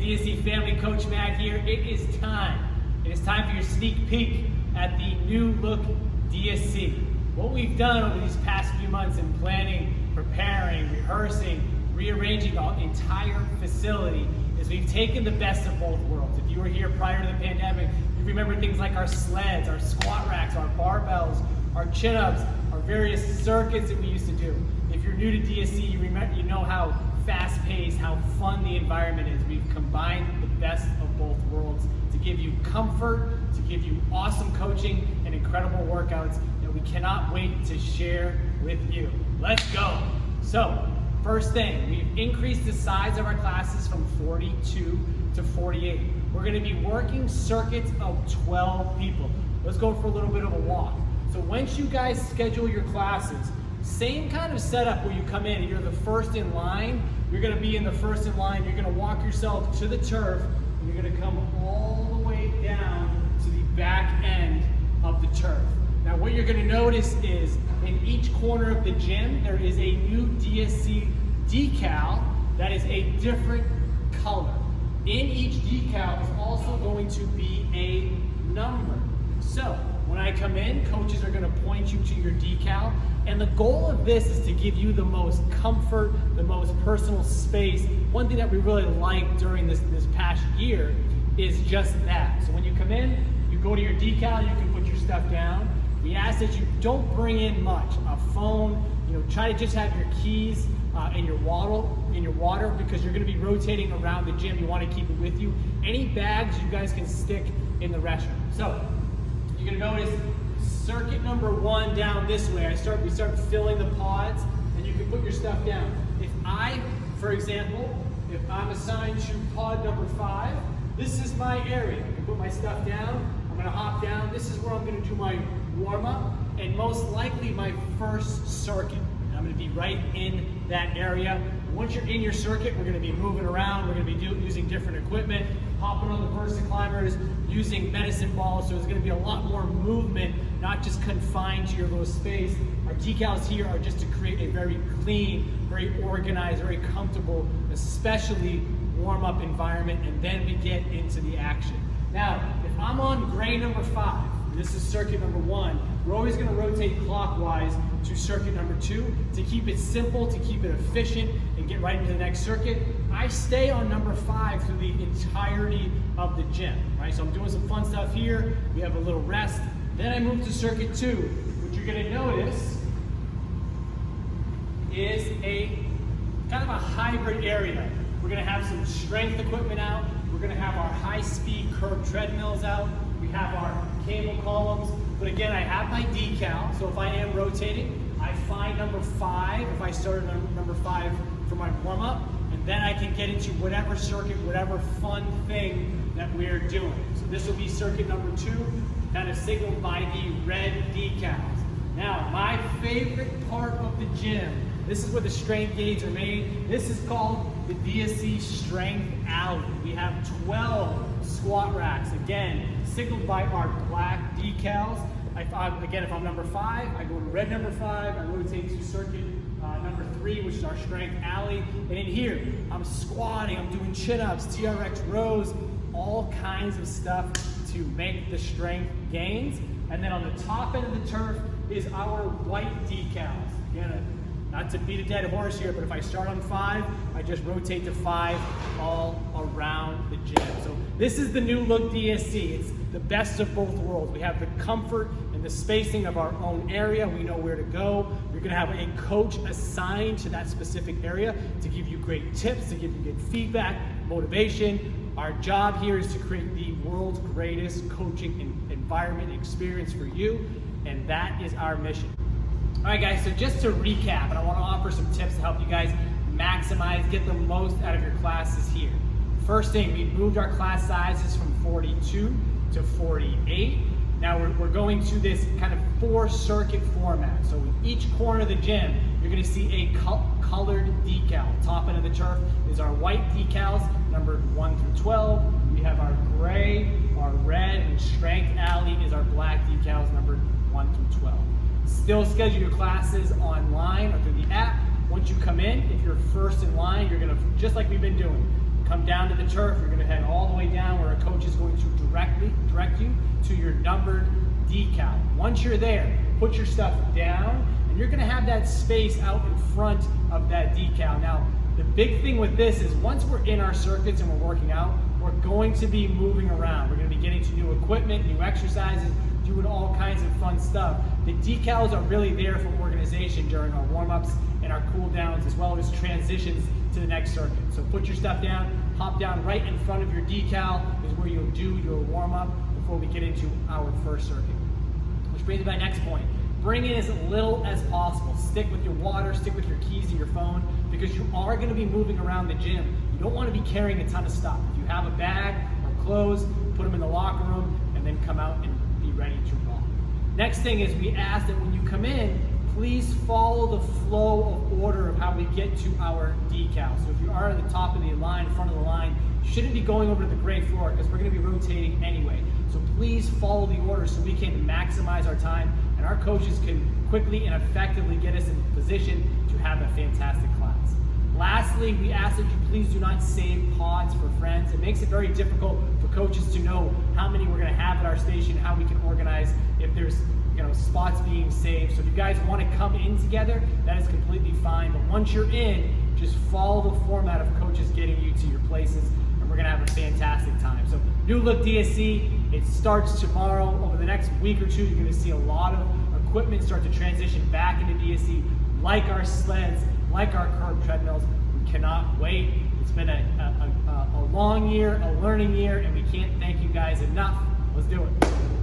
DSC family, Coach Matt here. It is time. It is time for your sneak peek at the new Look DSC. What we've done over these past few months in planning, preparing, rehearsing, rearranging the entire facility is we've taken the best of both worlds. If you were here prior to the pandemic, you remember things like our sleds, our squat racks, our barbells, our chin-ups, our various circuits that we used to do. If you're new to DSC, you know how fast-paced, how fun the environment is. We've combined the best of both worlds to give you comfort, to give you awesome coaching and incredible workouts that we cannot wait to share with you. Let's go. So, first thing, we've increased the size of our classes from 42 to 48. We're going to be working circuits of 12 people. Let's go for a little bit of a walk. So once you guys schedule your classes, same kind of setup where you come in and you're the first in line. You're going to be in the first in line. You're going to walk yourself to the turf and you're going to come all the way down to the back end of the turf. Now what you're going to notice is in each corner of the gym there is a new DSC decal that is a different color. In each decal is also going to be a number. So when I come in, coaches are going to point you to your decal, and the goal of this is to give you the most comfort, the most personal space. One thing that we really liked during this past year is just that. So when you come in, you go to your decal, you can put your stuff down. We ask that you don't bring in much. A phone, try to just have your keys and your water because you're going to be rotating around the gym. You want to keep it with you. Any bags you guys can stick in the restroom. So you're going to notice circuit number 1 down this way. We start filling the pods, and you can put your stuff down. For example, if I'm assigned to pod number 5, this is my area. I can put my stuff down. I'm going to hop down. This is where I'm going to do my warm-up and most likely my first circuit. I'm going to be right in that area. Once you're in your circuit, we're going to be moving around. We're going to be using different equipment, hopping on the Versa climbers, using medicine balls. So there's going to be a lot more movement, not just confined to your little space. Our decals here are just to create a very clean, very organized, very comfortable, especially warm-up environment, and then we get into the action. Now, if I'm on gray number 5, this is circuit number 1, we're always going to rotate clockwise to circuit number 2 to keep it simple, to keep it efficient, and get right into the next circuit. I stay on number 5 through the entirety of the gym, right? So I'm doing some fun stuff here. We have a little rest. Then I move to circuit 2. What you're going to notice is a kind of a hybrid area. We're going to have some strength equipment out. We're going to have our high-speed curved treadmills out. We have our cable columns. But again, I have my decal, so if I am rotating, I find number 5, if I started on number 5 for my warm-up, and then I can get into whatever circuit, whatever fun thing that we're doing. So this will be circuit number 2, kind of signaled by the red decals. Now, my favorite part of the gym, this is where the strength gains are made. This is called the DSC Strength Alley. We have 12 squat racks, again, signaled by our black decals. If I'm number 5, I go to red number 5, I rotate to circuit number 3, which is our strength alley. And in here, I'm squatting, I'm doing chin-ups, TRX rows, all kinds of stuff to make the strength gains. And then on the top end of the turf is our white decals. Again, not to beat a dead horse here, but if I start on 5, I just rotate to 5 all around the gym. So this is the new Look DSC. It's the best of both worlds. We have the comfort and the spacing of our own area. We know where to go. We're going to have a coach assigned to that specific area to give you great tips, to give you good feedback, motivation. Our job here is to create the world's greatest coaching environment experience for you, and that is our mission. All right, guys, so just to recap, and I want to offer some tips to help you guys maximize, get the most out of your classes here. First thing, we moved our class sizes from 42 to 48. Now we're going to this kind of 4-circuit format. So in each corner of the gym, you're going to see a colored decal. Top end of the turf is our white decals, numbered 1 through 12. We have our gray, our red, and strength alley is our black decals, numbered 1 through 12. Still schedule your classes online or through the app. Once you come in, if you're first in line, you're gonna, just like we've been doing, come down to the turf, you're gonna coach is going to direct you to your numbered decal. Once you're there, put your stuff down, and you're gonna have that space out in front of that decal. Now, the big thing with this is once we're in our circuits and we're working out, we're going to be moving around. We're gonna be getting to new equipment, new exercises, doing all kinds of fun stuff. The decals are really there for organization during our warm-ups and our cool downs, as well as transitions to the next circuit. So put your stuff down, hop down right in front of your decal is where you'll do your warm-up before we get into our first circuit. Which brings me to my next point. Bring in as little as possible. Stick with your water, stick with your keys and your phone, because you are gonna be moving around the gym. You don't wanna be carrying a ton of stuff. If you have a bag or clothes, put them in the locker room and then come out and be ready to rock. Next thing is we ask that when you come in, please follow the flow of order of how we get to our decal. So if you are at the top of the line, in front of the line, you shouldn't be going over to the gray floor because we're gonna be rotating anyway. So please follow the order so we can maximize our time and our coaches can quickly and effectively get us in position to have a fantastic class. Lastly, we ask that you please do not save pods for friends. It makes it very difficult for coaches to know how many we're gonna have at our station, how we can organize if there's spots being saved. So if you guys want to come in together, that is completely fine. But once you're in, just follow the format of coaches getting you to your places, and we're gonna have a fantastic time. So New Look DSC, it starts tomorrow. Over the next week or two, you're gonna see a lot of equipment start to transition back into DSC, like our sleds, like our curved treadmills. We cannot wait. It's been a long year, a learning year, and we can't thank you guys enough. Let's do it.